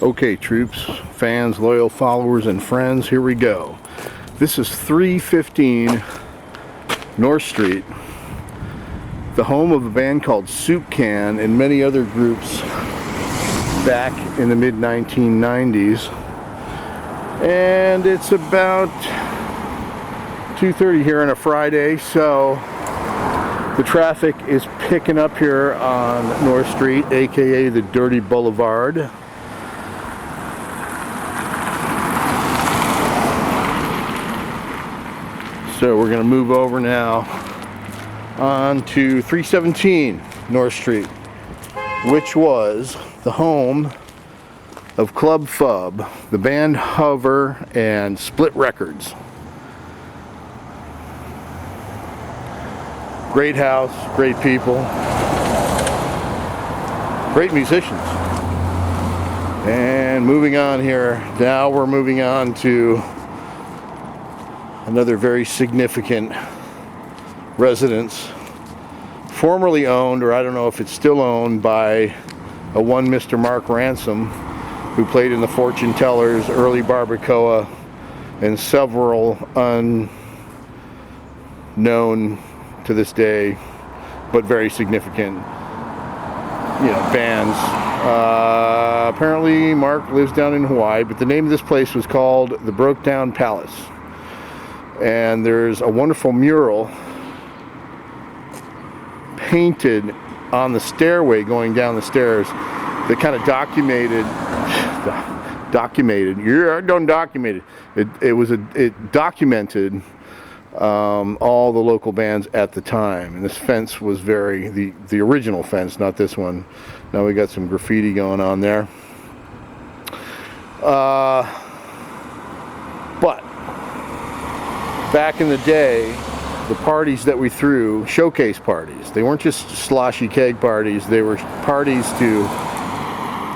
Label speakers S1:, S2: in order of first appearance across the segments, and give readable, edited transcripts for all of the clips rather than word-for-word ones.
S1: Okay, troops, fans, loyal followers, and friends, here we go. This is 315 North Street, the home of a band called Soup Can and many other groups back in the mid-1990s. And it's about 2:30 here on a Friday, so the traffic is picking up here on North Street, aka the Dirty Boulevard. So we're going to move over now on to 317 North Street, which was the home of Club Fub, the band Hover, and Split Records. Great house, great people, great musicians. And moving on here, now we're moving on to another very significant residence, formerly owned, or I don't know if it's still owned, by a one Mr. Mark Ransom, who played in the Fortune Tellers, early Barbacoa, and several unknown to this day, but very significant, bands. Apparently Mark lives down in Hawaii, but the name of this place was called the Broke Down Palace. And there's a wonderful mural painted on the stairway going down the stairs that kind of documented. It documented all the local bands at the time. And this fence was the original fence, not this one. Now we got some graffiti going on there. But back in the day, the parties that we threw, showcase parties, they weren't just sloshy keg parties, they were parties to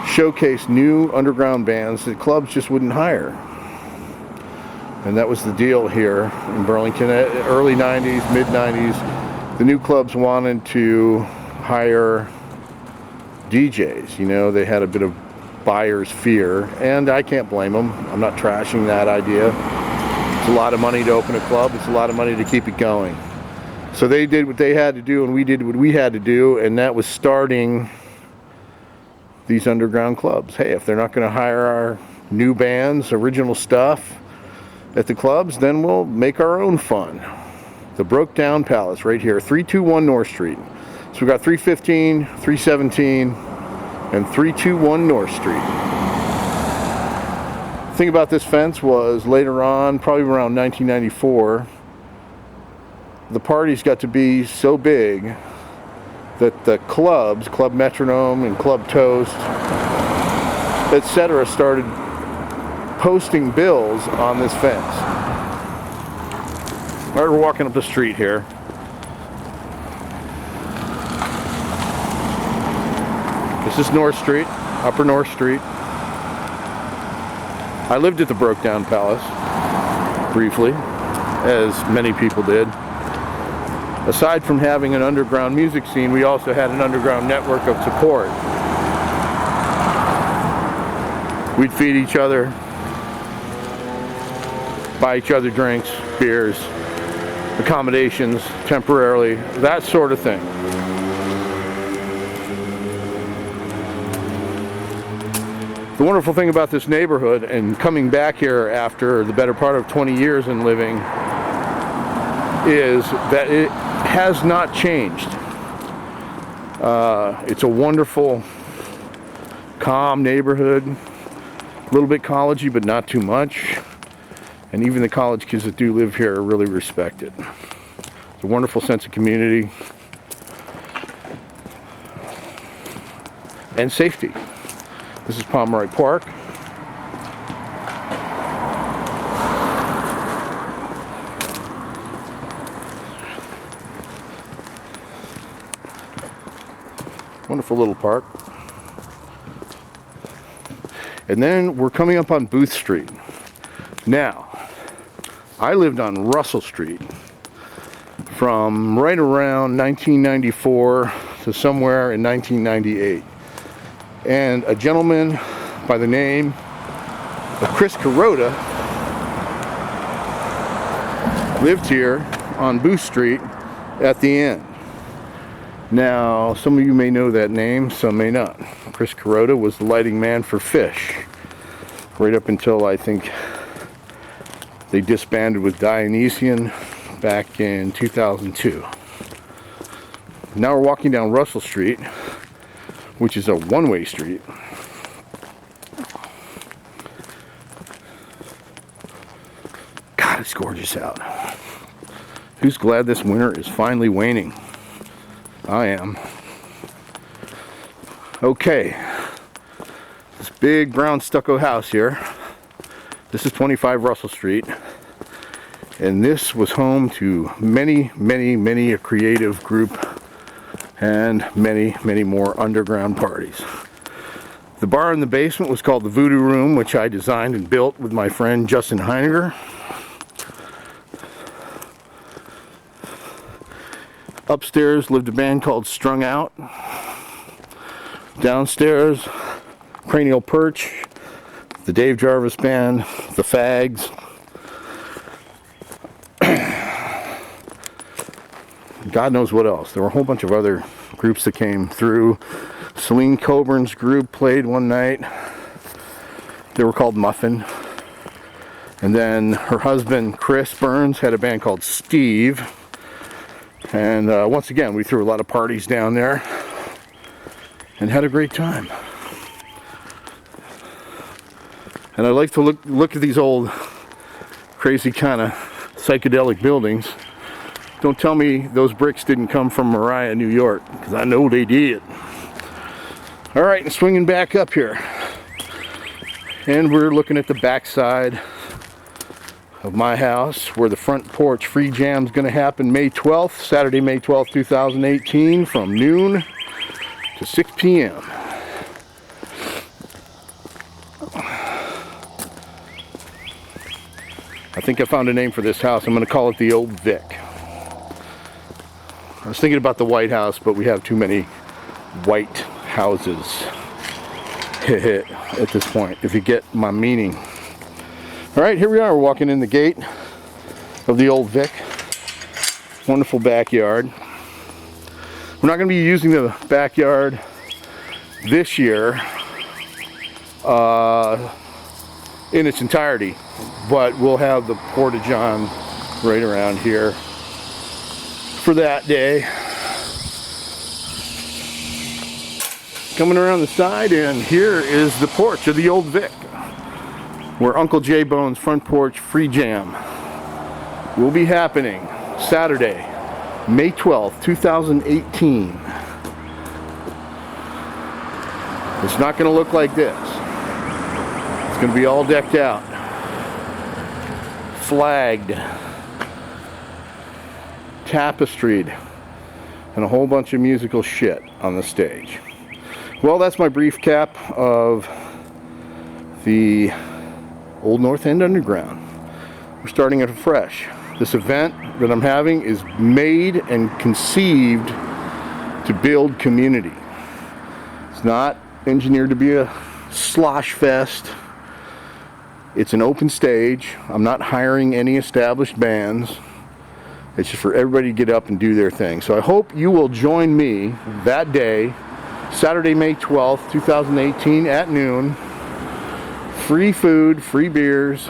S1: showcase new underground bands that clubs just wouldn't hire. And that was the deal here in Burlington. Early 90s, mid 90s, the new clubs wanted to hire DJs. They had a bit of buyer's fear, and I can't blame them. I'm not trashing that idea. It's a lot of money to open a club. It's a lot of money to keep it going. So they did what they had to do, and we did what we had to do, and that was starting these underground clubs. Hey, if they're not going to hire our new bands, original stuff at the clubs, then we'll make our own fun. The Broke Down Palace right here, 321 North Street. So we got 315, 317, and 321 North Street. The thing about this fence was later on, probably around 1994, the parties got to be so big that the clubs, Club Metronome and Club Toast, etc., started posting bills on this fence. All right, we're walking up the street here. This is North Street, Upper North Street. I lived at the Broke Down Palace briefly, as many people did. Aside from having an underground music scene, we also had an underground network of support. We'd feed each other, buy each other drinks, beers, accommodations temporarily, that sort of thing. The wonderful thing about this neighborhood, and coming back here after the better part of 20 years and living, is that it has not changed. It's a wonderful, calm neighborhood, a little bit collegey, but not too much. And even the college kids that do live here really respect it. It's a wonderful sense of community and safety. This is Pomeroy Park. Wonderful little park. And then we're coming up on Booth Street. Now, I lived on Russell Street from right around 1994 to somewhere in 1998. And a gentleman by the name of Chris Kuroda lived here on Booth Street at the end. Now, some of you may know that name, some may not. Chris Kuroda was the lighting man for Fish, right up until I think they disbanded with Dionysian back in 2002. Now we're walking down Russell Street, which is a one-way street. God, it's gorgeous out. Who's glad this winter is finally waning? I am. Okay, this big brown stucco house here. This is 25 Russell Street, and this was home to many a creative group and many more underground parties. The bar in the basement was called the Voodoo Room, which I designed and built with my friend Justin Heiniger. Upstairs lived a band called Strung Out. Downstairs, Cranial Perch, the Dave Jarvis Band, the Fags. God knows what else. There were a whole bunch of other groups that came through. Celine Coburn's group played one night. They were called Muffin. And then her husband, Chris Burns, had a band called Steve. And once again, we threw a lot of parties down there and had a great time. And I like to look at these old crazy kind of psychedelic buildings. Don't tell me those bricks didn't come from Mariah, New York, because I know they did. All right, and swinging back up here. And we're looking at the backside of my house, where the front porch free jam is going to happen May 12th, Saturday, May 12th, 2018, from noon to 6 p.m. I think I found a name for this house. I'm going to call it the Old Vic. I was thinking about the White House, but we have too many white houses at this point, if you get my meaning. All right, here we are. We're walking in the gate of the Old Vic. Wonderful backyard. We're not going to be using the backyard this year in its entirety, but we'll have the porta-john right around here for that day. Coming around the side, and here is the porch of the Old Vic, where Uncle JBone's front porch free jam will be happening Saturday, May 12th, 2018. It's not going to look like this. It's going to be all decked out, flagged, tapestried, and a whole bunch of musical shit on the stage. Well, that's my brief cap of the Old North End Underground. We're starting it afresh. This event that I'm having is made and conceived to build community. It's not engineered to be a slosh fest. It's an open stage. I'm not hiring any established bands. It's just for everybody to get up and do their thing. So I hope you will join me that day, Saturday, May 12th, 2018 at noon. Free food, free beers,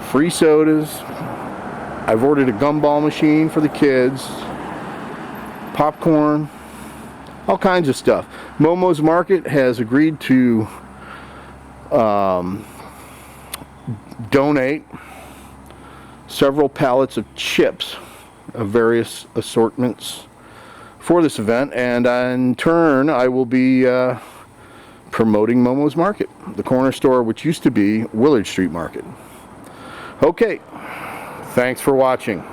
S1: free sodas. I've ordered a gumball machine for the kids, popcorn, all kinds of stuff. Momo's Market has agreed to donate several pallets of chips of various assortments for this event, and in turn I will be promoting Momo's Market, the corner store which used to be Willard Street Market. Okay, thanks for watching.